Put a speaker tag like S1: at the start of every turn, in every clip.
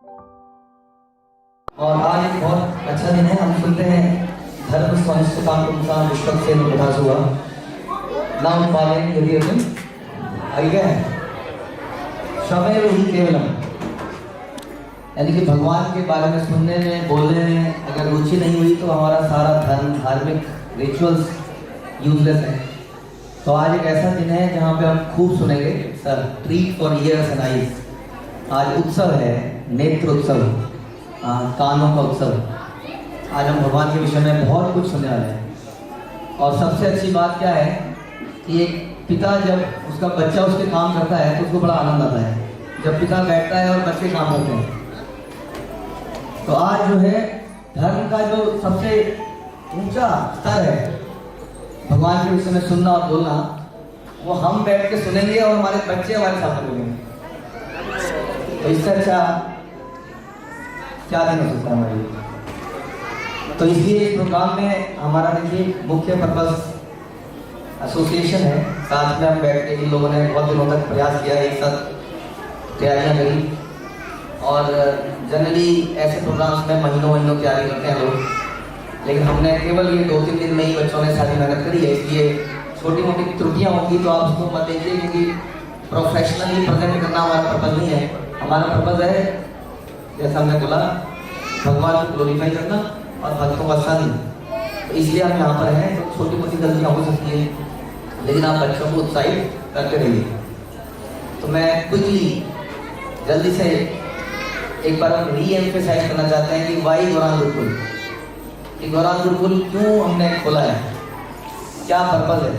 S1: और आज एक बहुत अच्छा दिन है। हम सुनते हैं धर्म संस्कृतांकुंसा विश्वक्सेन प्रभासुआ नाम पालेन यदि अर्जुन आइए शमेर केवलम, यानी कि भगवान के बारे में सुनने में बोलने में अगर रुचि नहीं हुई तो हमारा सारा धर्म धार्मिक रिचुअल्स यूजलेस है। तो आज एक ऐसा दिन है जहाँ पे हम खूब सुनेंगे sir treat for years and eyes. आज उत्सव है, नेत्र उत्सव, कानों का उत्सव। आज हम भगवान के विषय में बहुत कुछ सुनने वाले हैं। और सबसे अच्छी बात क्या है कि एक पिता जब उसका बच्चा उसके काम करता है तो उसको बड़ा आनंद आता है, जब पिता बैठता है और बच्चे काम करते हैं। तो आज जो है धर्म का जो सबसे ऊंचा स्तर है भगवान के विषय में सुनना और बोलना, वो हम बैठ के सुनेंगे और हमारे बच्चे हमारे साथ बोलेंगे। तो इससे अच्छा क्या दिन हो सकता है हमारे लिए। तो इसलिए इस प्रोग्राम में हमारा देखिए मुख्य पर्पस एसोसिएशन है। साथ में हम बैठ के इन लोगों ने बहुत दिनों तक प्रयास किया, एक साथ तैयारियां करी। और जनरली ऐसे प्रोग्राम्स में महीनों महीनों तैयारी करते हैं लोग, लेकिन हमने केवल ये 2-3 दिन में ही बच्चों ने सारी मेहनत करी है। इसलिए छोटी मोटी त्रुटियाँ होंगी तो आप उसको मत देखिए, क्योंकि प्रोफेशनली प्रेजेंट करना हमारा पर्पज नहीं है। हमारा पर्पज है, जैसा हमने बोला, भगवान को ग्लोरीफाई करना और भक्तों का संग। तो इसलिए हम यहाँ पर हैं। तो छोटी मोटी गलतियाँ हो सकती हैं, लेकिन आप बच्चों को उत्साहित करते रहिए। तो मैं क्विकली जल्दी से एक बार हम री एम्फेसाइज करना चाहते हैं कि वाई गौरांग गुरुकुल, कि गौरांग गुरुकुल क्यों हमने खोला है, क्या पर्पज है।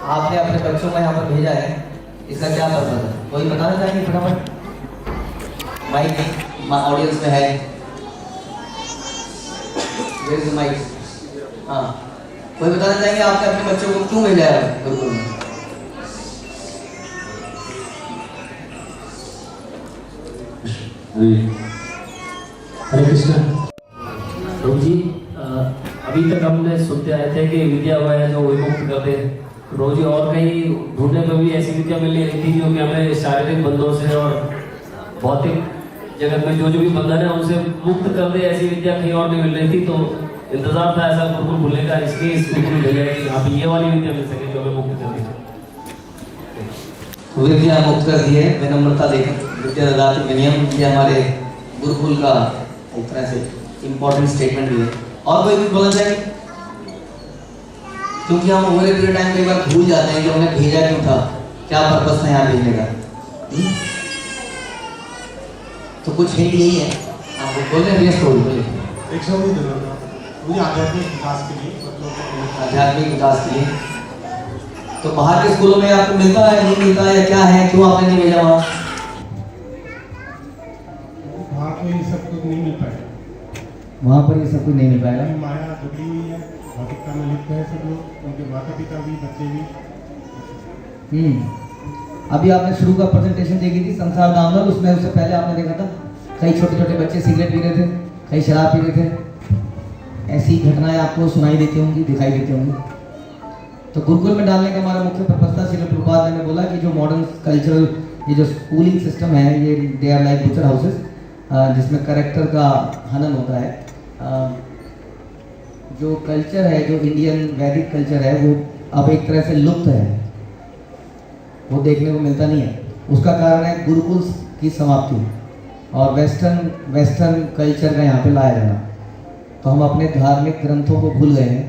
S1: आपने अपने बच्चों को यहाँ पर भेजा है, इसका क्या पर्पज है, कोई बताना चाहेंगे फटाफट? माइक ऑडियंस में है, माइक। हाँ, कोई बताना चाहेंगे आपने अपने बच्चों को क्यों भेजा है गुरुकुल में?
S2: हरे कृष्ण। प्रभु जी, अभी तक हमने सुनते आए थे कि विद्या वह है जो विमुक्त कर दे। प्रभु जी, और कहीं ढूंढने में भी ऐसी विद्या मिल रही थी जो कि हमें शारीरिक बंधनों से और भौतिक जगत में जो भी बंधन है उनसे मुक्त कर दे, ऐसी विद्या कहीं और नहीं मिल रही थी। तो इंतजार था ऐसा गुरुकुल खुलने का, इसलिए इस गुरुकुल भेजा कि यहाँ पे ये वाली विद्या मिल सके जो हमें मुक्त कर दे।
S1: विद्या मुक्त कर दी है, विनम्रता देकर विद्या ददाति विनयम, ये हमारे गुरुकुल का एक तरह से इम्पोर्टेंट स्टेटमेंट भी है। और कोई भी बोलना चाहिए? क्योंकि हम ओवर ए पीरियड टाइम कई बार भूल जाते हैं कि हमने भेजा क्यों था, क्या पर्पस था यहाँ भेजने का। तो कुछ हिंट यही है, आप बोल रहे हैं स्टोरी बोलिए।
S3: एक सौ भी देना था मुझे आध्यात्मिक विकास के लिए,
S1: आध्यात्मिक विकास के लिए। तो बाहर के स्कूलों में आपको मिलता है, नहीं मिलता है, क्या है, क्यों आपने नहीं भेजा वहाँ?
S3: वहाँ पे ये सब कुछ नहीं मिल पाएगा।
S1: वहाँ पर ये सब कुछ नहीं मिल पाएगा।
S3: माया जुड़ी हुई है, भौतिकता में लिप्त है सब लोग, उनके माता पिता भी, बच्चे भी।
S1: अभी आपने शुरू का प्रेजेंटेशन देखी थी संसार दामदर, उसमें उससे पहले आपने देखा था कई छोटे छोटे बच्चे सिगरेट पी रहे थे, कई शराब पी रहे थे। ऐसी घटनाएं आपको सुनाई देती होंगी, दिखाई देती होंगी। तो गुरुकुल में डालने का हमारा मुख्य पर्पस था। श्रील प्रभुपाद ने बोला कि जो मॉडर्न कल्चरल ये जो स्कूलिंग सिस्टम है, ये they are like butcher houses, जिसमें करेक्टर का हनन होता है। जो कल्चर है, जो इंडियन वैदिक कल्चर है, वो अब एक तरह से लुप्त है, वो देखने को मिलता नहीं है। उसका कारण है गुरुकुल की समाप्ति और वेस्टर्न कल्चर का यहाँ पे लाया जाना। तो हम अपने धार्मिक ग्रंथों को भूल गए हैं,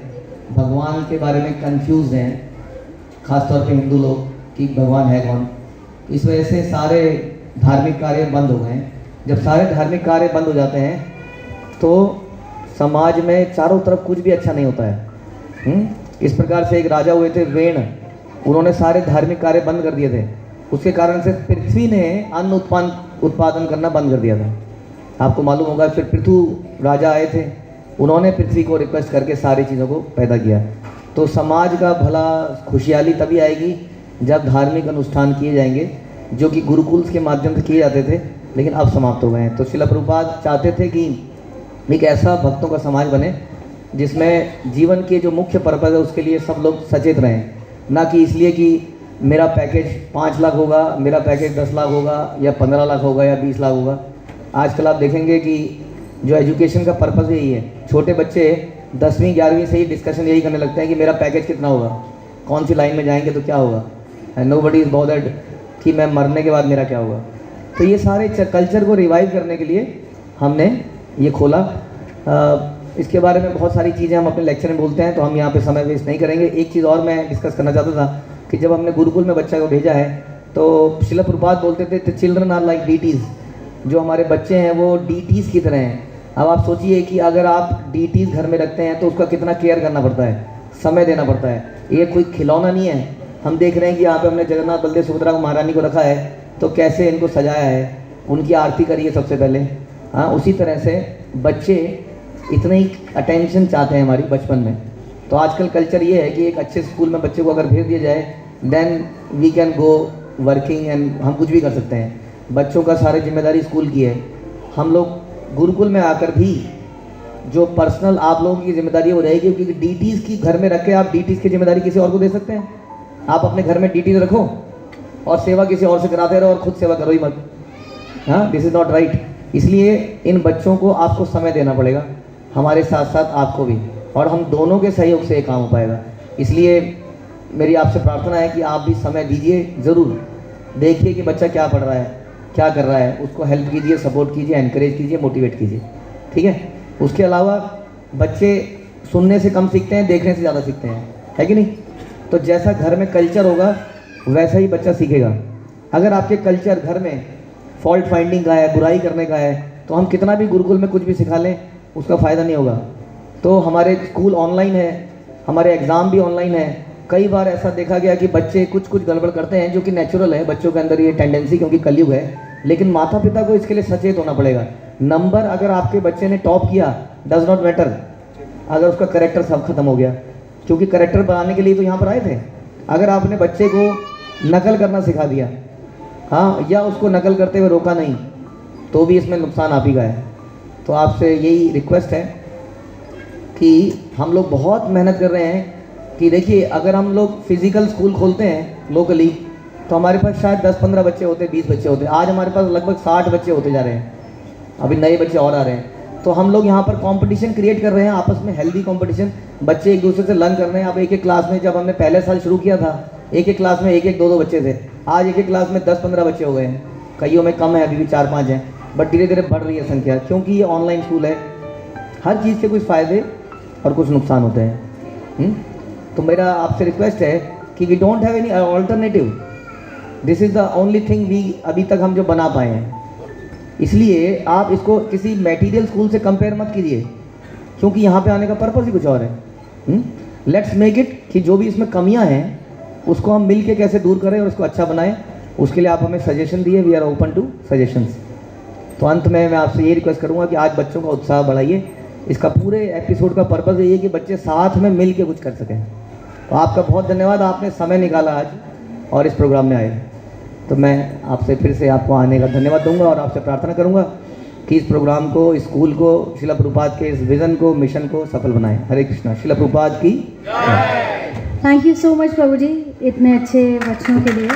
S1: भगवान के बारे में कंफ्यूज हैं, खासतौर पे हिंदू लोग कि भगवान है कौन। इस वजह से सारे धार्मिक कार्य बंद हो गए हैं। जब सारे धार्मिक कार्य बंद हो जाते हैं तो समाज में चारों तरफ कुछ भी अच्छा नहीं होता है। इस प्रकार से एक राजा हुए थे वेण, उन्होंने सारे धार्मिक कार्य बंद कर दिए थे। उसके कारण से पृथ्वी ने अन्न उत्पादन करना बंद कर दिया था। आपको मालूम होगा, फिर पृथु राजा आए थे, उन्होंने पृथ्वी को रिक्वेस्ट करके सारी चीज़ों को पैदा किया। तो समाज का भला खुशहाली तभी आएगी जब धार्मिक अनुष्ठान किए जाएंगे, जो कि गुरुकुल के माध्यम से किए जाते थे, लेकिन अब समाप्त हो गए हैं। तो श्रील प्रभुपाद चाहते थे कि एक ऐसा भक्तों का समाज बने जिसमें जीवन के जो मुख्य पर्पज है उसके लिए सब लोग सचेत रहें, ना कि इसलिए कि मेरा पैकेज 5 लाख होगा, मेरा पैकेज 10 लाख होगा या 15 लाख होगा या 20 लाख होगा। आजकल आप देखेंगे कि जो एजुकेशन का पर्पज़ यही है, छोटे बच्चे 10वीं 11वीं से ही डिस्कशन यही करने लगते हैं कि मेरा पैकेज कितना होगा, कौन सी लाइन में जाएंगे तो क्या होगा, एंड नोबडी इज़ बॉदर्ड कि मैं मरने के बाद मेरा क्या होगा। तो ये सारे कल्चर को रिवाइव करने के लिए हमने ये खोला। इसके बारे में बहुत सारी चीज़ें हम अपने लेक्चर में बोलते हैं, तो हम यहाँ पे समय वेस्ट नहीं करेंगे। एक चीज़ और मैं डिस्कस करना चाहता था कि जब हमने गुरुकुल में बच्चा को भेजा है तो शिला प्रभुपाद बोलते थे चिल्ड्रन आर लाइक डीटीज़, जो हमारे बच्चे हैं वो डीटीज़ की तरह हैं। अब आप सोचिए कि अगर आप डीटीज़ घर में रखते हैं तो उसका कितना केयर करना पड़ता है, समय देना पड़ता है। ये कोई खिलौना नहीं है। हम देख रहे हैं कि यहाँ पे हमने जगन्नाथ बलदेव सुभद्रा को महारानी को रखा है, तो कैसे इनको सजाया है, उनकी आरती करिए सबसे पहले। हाँ, उसी तरह से बच्चे इतने ही अटेंशन चाहते हैं हमारी बचपन में। तो आजकल कल्चर ये है कि एक अच्छे स्कूल में बच्चे को अगर भेज दिया जाए then we can go working and हम कुछ भी कर सकते हैं। बच्चों का सारी जिम्मेदारी स्कूल की है। हम लोग गुरुकुल में आकर भी जो पर्सनल आप लोगों की जिम्मेदारी वो रहेगी, क्योंकि डीटीज़ की घर में रख के आप डीटीज़ की जिम्मेदारी किसी और को दे सकते हैं। आप अपने घर में डीटीज़ रखो और सेवा किसी और से कराते रहो और खुद सेवा करो ही मत। हाँ, दिस इज़ नॉट राइट। इसलिए इन बच्चों को आपको समय देना पड़ेगा, हमारे साथ साथ आपको भी, और हम दोनों के सहयोग से ये काम हो पाएगा। इसलिए मेरी आपसे प्रार्थना है कि आप भी समय दीजिए, ज़रूर देखिए कि बच्चा क्या पढ़ रहा है, क्या कर रहा है, उसको हेल्प कीजिए, सपोर्ट कीजिए, एनकरेज कीजिए, मोटिवेट कीजिए, ठीक है। उसके अलावा बच्चे सुनने से कम सीखते हैं, देखने से ज़्यादा सीखते हैं, है कि नहीं। तो जैसा घर में कल्चर होगा वैसा ही बच्चा सीखेगा। अगर आपके कल्चर घर में फॉल्ट फाइंडिंग का है, बुराई करने का है, तो हम कितना भी गुरुकुल में कुछ भी सिखा लें उसका फ़ायदा नहीं होगा। तो हमारे स्कूल ऑनलाइन है, हमारे एग्ज़ाम भी ऑनलाइन है। कई बार ऐसा देखा गया कि बच्चे कुछ गड़बड़ करते हैं, जो कि नेचुरल है बच्चों के अंदर ये टेंडेंसी, क्योंकि कलयुग है। लेकिन माता पिता को इसके लिए सचेत होना पड़ेगा। नंबर अगर आपके बच्चे ने टॉप किया डज नॉट मैटर अगर उसका करेक्टर सब खत्म हो गया, क्योंकि करेक्टर बनाने के लिए तो यहाँ पर आए थे। अगर आपने बच्चे को नकल करना सिखा दिया, हाँ, या उसको नकल करते हुए रोका नहीं, तो भी इसमें नुकसान आप ही का है। तो आपसे यही रिक्वेस्ट है कि हम लोग बहुत मेहनत कर रहे हैं कि देखिए, अगर हम लोग फिज़िकल स्कूल खोलते हैं लोकली तो हमारे पास शायद 10-15 बच्चे होते, 20 बच्चे होते। आज हमारे पास लगभग 60 बच्चे होते जा रहे हैं, अभी नए बच्चे और आ रहे हैं। तो हम लोग यहाँ पर कंपटीशन क्रिएट कर रहे हैं, आपस में हेल्दी कंपटीशन, बच्चे एक दूसरे से लर्न कर रहे हैं। अब एक क्लास में, जब हमने पहले साल शुरू किया था, एक क्लास में 1-2 बच्चे थे। आज एक क्लास में 10-15 बच्चे हो गए हैं, कईयों में कम है, अभी भी 4-5 हैं, बट धीरे धीरे बढ़ रही है संख्या, क्योंकि ये ऑनलाइन स्कूल है। हर चीज़ के कुछ फ़ायदे और कुछ नुकसान होते हैं। तो मेरा आपसे रिक्वेस्ट है कि we don't have any alternative, this is the only thing we अभी तक हम जो बना पाए हैं। इसलिए आप इसको किसी मटेरियल स्कूल से कंपेयर मत कीजिए, क्योंकि यहाँ पे आने का पर्पस ही कुछ और है। लेट्स मेक इट कि जो भी इसमें कमियाँ हैं उसको हम मिल के कैसे दूर करें और उसको अच्छा बनाएं। उसके लिए आप हमें सजेशन दिए, we are open to suggestions. तो अंत में मैं आपसे ये रिक्वेस्ट करूँगा कि आज बच्चों का उत्साह बढ़ाइए। इसका पूरे एपिसोड का पर्पज़ यही है कि बच्चे साथ में मिल के कुछ कर सकें। तो आपका बहुत धन्यवाद, आपने समय निकाला आज और इस प्रोग्राम में आए। तो मैं आपसे फिर से आपको आने का धन्यवाद दूंगा और आपसे प्रार्थना करूंगा कि इस प्रोग्राम को, इस स्कूल को, शिला प्रभुपाद के इस विज़न को, मिशन को सफल बनाएं। हरे कृष्णा। शिला प्रभुपाद की।
S4: थैंक यू सो मच प्रभु जी, इतने अच्छे बच्चों के लिए।